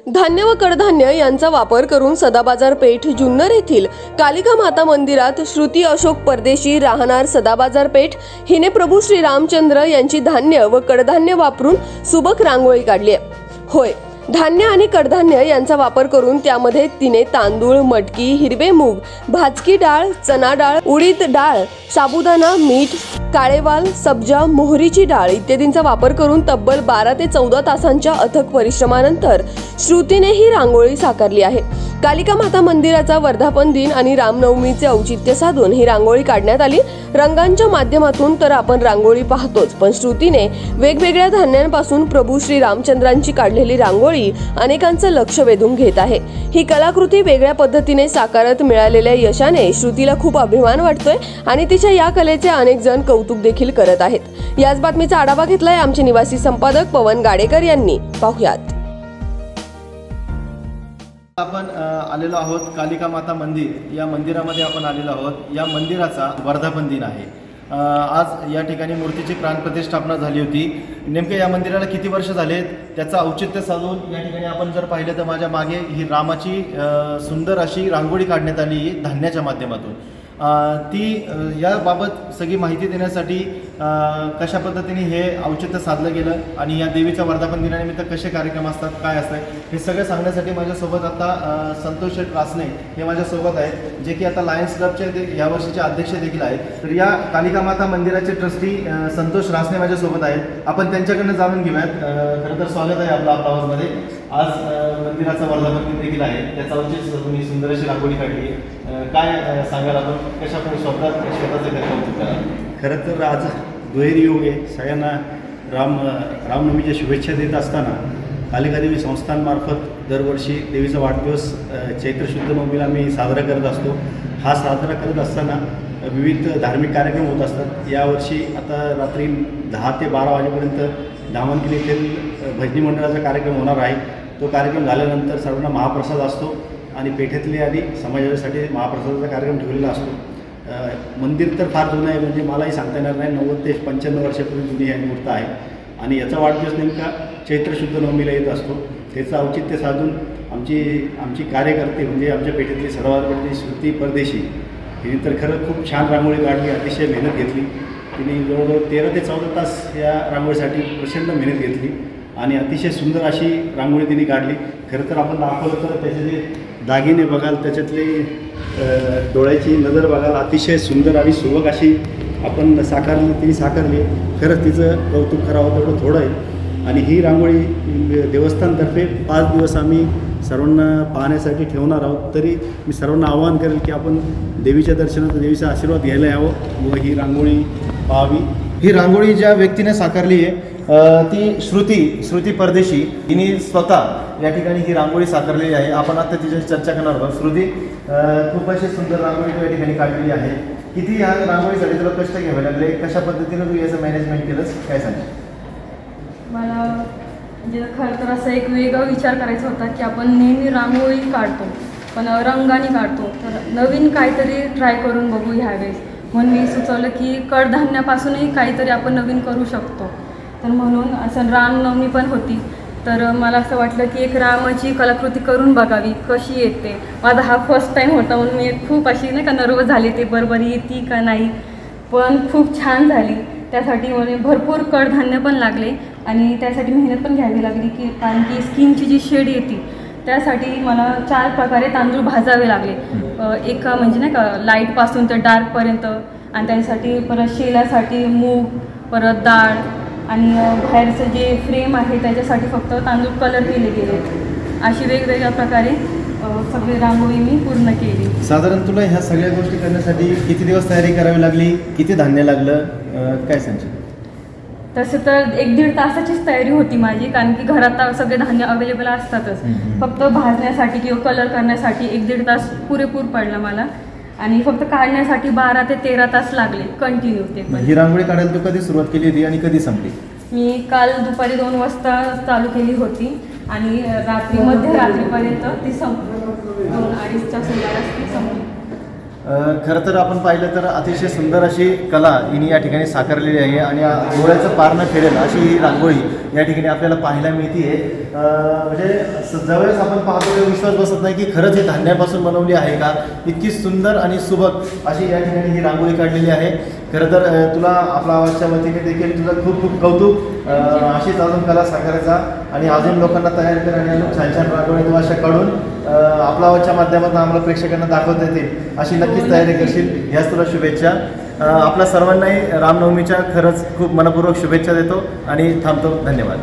धान्य व कडधान्य यांचा वापर करून सदाबाजार पेठ जुन्नर येथील कालिका माता मंदिरात श्रुती अशोक परदेशी राहणार सदाबाजार पेठ हिने प्रभू श्री रामचंद्र यांची धान्य व कडधान्य वापरून सुबक रांगोळी काढली आहे। होय, धान्य आणि कडधान्य यांचा वापर करून त्यामध्ये तिने तांदूळ, मटकी, हिरवे मूग, भाजकी डाळ, चना डाळ, उडीद डाळ, साबुदाणा, मीठ, काळेवाल, सब्जा, मोहरीची डाळ इत्यादींचा वापर करून तब्बल 12 ते 14 तासांच्या अथक परिश्रमानंतर श्रुतीने ही रांगोळी साकारली आहे। कालिका माता मंदिराचा वर्धापन दिन आणि रामनवमीचे औचित्य साधून ही रांगोळी काढण्यात आली। रंगांच्या माध्यमातून तर आपण रांगोळी पाहतोच, पण श्रुतीने वेगवेगळ्या धान्यांपासून प्रभू श्री रामचंद्रांची काढलेली रांगोळी अनेकांचं लक्ष वेधून घेत आहे। ही कलाकृती वेगळ्या पद्धतीने साकारत मिळालेल्या यशाने श्रुतीला खूप अभिमान वाटतोय आणि तिच्या या कलेचे अनेक जण कौतुक देखील करत आहेत। याच बातमीचा आढावा घेतलाय आमचे निवासी संपादक पवन गाडेकर यांनी। पाहुयात। आपण आलेलो आहोत कालिका माता मंदिर या मंदिरामध्ये आपण आलेलो आहोत। या मंदिराचा वर्धापन दिन आहे। आज या ठिकाणी मूर्तीची प्राणप्रतिष्ठापना झाली होती। नेमके या मंदिराला किती वर्ष झाले त्याचं औचित्य साधून या ठिकाणी आपण जर पाहिलं तर माझ्या मागे ही रामाची सुंदर अशी रांगोळी काढण्यात आली धान्याच्या माध्यमातून। ती याबाबत सगळी माहिती देण्यासाठी कशा पद्धतीने हे औचित्य साधलं गेलं आणि या देवीच्या वर्धापन दिनानिमित्त कसे कार्यक्रम असतात, काय असतात हे सगळं सांगण्यासाठी माझ्यासोबत आता संतोष शेठ रासने हे माझ्यासोबत आहेत, जे की आता लायन्स क्लबचे यावर्षीचे अध्यक्ष देखील आहेत। तर या कालिका माता मंदिराचे ट्रस्टी संतोष रासने माझ्यासोबत आहेत। आपण त्यांच्याकडनं जाणून घेऊयात। खरं तर स्वागत आहे आपलं आपल्या आवाजमध्ये। आज मंदिराचा वर्धापन दिन देखील आहे, त्याचा औचित्य तुम्ही सुंदर अशी रांगोळी काढली। काय सांगाल आपण, कशा पण स्वतःचं कौतुक करा? खरं तर आज दुहेरी योग आहे। सगळ्यांना रामनवमीच्या शुभेच्छा देत असताना कालिका देवी संस्थांमार्फत दरवर्षी देवीचा वाढदिवस चैत्र शुद्ध नवमीला आम्ही साजरा करत असतो। हा साजरा करत असताना विविध धार्मिक कार्यक्रम होत असतात। यावर्षी आता रात्री 10 ते 12 वाजेपर्यंत धामणकिनी येथील भजनी मंडळाचा कार्यक्रम होणार आहे। तो कार्यक्रम झाल्यानंतर सर्वांना महाप्रसाद असतो आणि पेठेतले आणि समाजासाठी महाप्रसादाचा कार्यक्रम ठेवलेला असतो। मंदिर तर फार जुनं आहे, म्हणजे मलाही सांगता येणार नाही। 90 ते 95 वर्षापूर्वी जुनी ही मूर्त आहे आणि याचा वाढदिवस नेमका चैत्र शुद्ध नवमीला येत असतो। त्याचं औचित्य साधून आमची कार्यकर्ते म्हणजे आमच्या पेठेतली सदाबाजार श्रुती परदेशी हिने तर खरं खूप छान रांगोळी काढली, अतिशय मेहनत घेतली। तिने जवळजवळ 13 ते 14 तास या रांगोळीसाठी प्रचंड मेहनत घेतली आणि अतिशय सुंदर अशी रांगोळी तिने काढली। खरं तर आपण दाखवलं तर त्याचे जे दागिने बघाल, त्याच्यातले डोळ्याची नजर बघाल, अतिशय सुंदर आणि सुबक अशी आपण तिने साकारली। खरंच तिचं कौतुक करावं तेवढं थोडं आहे। आणि ही रांगोळी देवस्थानतर्फे 5 दिवस आम्ही सर्वांना पाहण्यासाठी ठेवणार आहोत। तरी मी सर्वांना आवाहन करेल की आपण देवीच्या दर्शनात देवीचा आशीर्वाद घ्यायला यावं व ही रांगोळी पाहावी। ही रांगोळी ज्या व्यक्तीने साकारली आहे ती श्रुती परदेशी हिने स्वतः या ठिकाणी ही रांगोळी साकारलेली आहे। आपण आता तिच्याशी चर्चा करणार आहोत। श्रुती, खूप अशी सुंदर रांगोळी तू या ठिकाणी काढलेली आहे। किती या रांगोळीसाठी तुला कष्ट घ्यावे लागले, कशा पद्धतीने तू याचं मॅनेजमेंट केलंस, काय सांग? मला म्हणजे खरं तर असं एक वेगळा विचार करायचा होता की आपण नेहमी रांगोळी काढतो पण रंगाने काढतो, तर नवीन काहीतरी ट्राय करून बघू ह्यावेळेस। म्हणून मी सुचवलं की कडधान्यापासूनही काहीतरी आपण नवीन करू शकतो। तर म्हणून असं रामनवमी पण होती, तर मला असं वाटलं की एक रामाची कलाकृती करून बघावी कशी येते। माझा हा फर्स्ट टाईम होता म्हणून मी खूप अशी नाही का नर्वस झाली, ते बरोबर येते का नाही, पण खूप छान झाली। त्यासाठी मला भरपूर कडधान्य पण लागले आणि त्यासाठी मेहनत पण घ्यावी लागली की कारण की स्किनची जी शेड येते त्यासाठी मला 4 प्रकारे तांदूळ भाजावे लागले। एका म्हणजे नाही का लाईटपासून तर डार्कपर्यंत, आणि त्यासाठी परत शेलासाठी मूग, परत डाळ आणि बाहेरचं जे फ्रेम आहे त्याच्यासाठी फक्त तांदूळ कलर केले गेले। अशी वेगवेगळ्या प्रकारे सगळी रांगोळी मी पूर्ण केली। साधारण तुला ह्या सगळ्या गोष्टी करण्यासाठी किती दिवस तयारी करावी लागली, किती धान्य लागलं, काय सांगशील? तसं तर 1-1.5 तासाचीच तयारी होती माझी, कारण की घरात सगळे धान्य अवेलेबल असतातच। फक्त भाजण्यासाठी किंवा कलर करण्यासाठी 1-1.5 तास पुरेपूर पडला मला आणि फक्त काढण्यासाठी 12 ते 13 तास लागले कंटिन्यू। ते पण ही रांगोळी काढायला तू कधी सुरुवात केली होती आणि कधी संपली? मी काल दुपारी 2 वाजता चालू केली होती आणि मध्यरात्रीपर्यंत ती संपली। 2-2:30च्या सुमारास ती संपली। खरं तर आपण पाहिलं तर अतिशय सुंदर अशी कला हिने या ठिकाणी साकारलेली आहे आणि डोळ्याचं पार न फिरेल अशी ही रांगोळी या ठिकाणी आपल्याला पाहायला मिळते आहे. म्हणजे ज्यावेळेस आपण पाहतो तेव्हा विश्वास बसत नाही की खरंच ही धान्यापासून बनवली आहे का. इतकी सुंदर आणि सुबक अशी या ठिकाणी ही रांगोळी काढलेली आहे. खरं तर तुला आपल्या आवाजच्या वतीने देखील तुझं खूप खूप कौतुक. अशीच अजून कला साकारायचा आणि अजून लोकांना तयार कर आणि अजून छान छान रांगोळी तू अशा काढून आपल्या आवाजच्या माध्यमातून आम्हाला प्रेक्षकांना दाखवता येतील अशी नक्कीच तयारी करशील. ह्याच तुला शुभेच्छा. आपल्या सर्वांनाही रामनवमीच्या खरंच खूप मनपूर्वक शुभेच्छा देतो आणि थांबतो. धन्यवाद.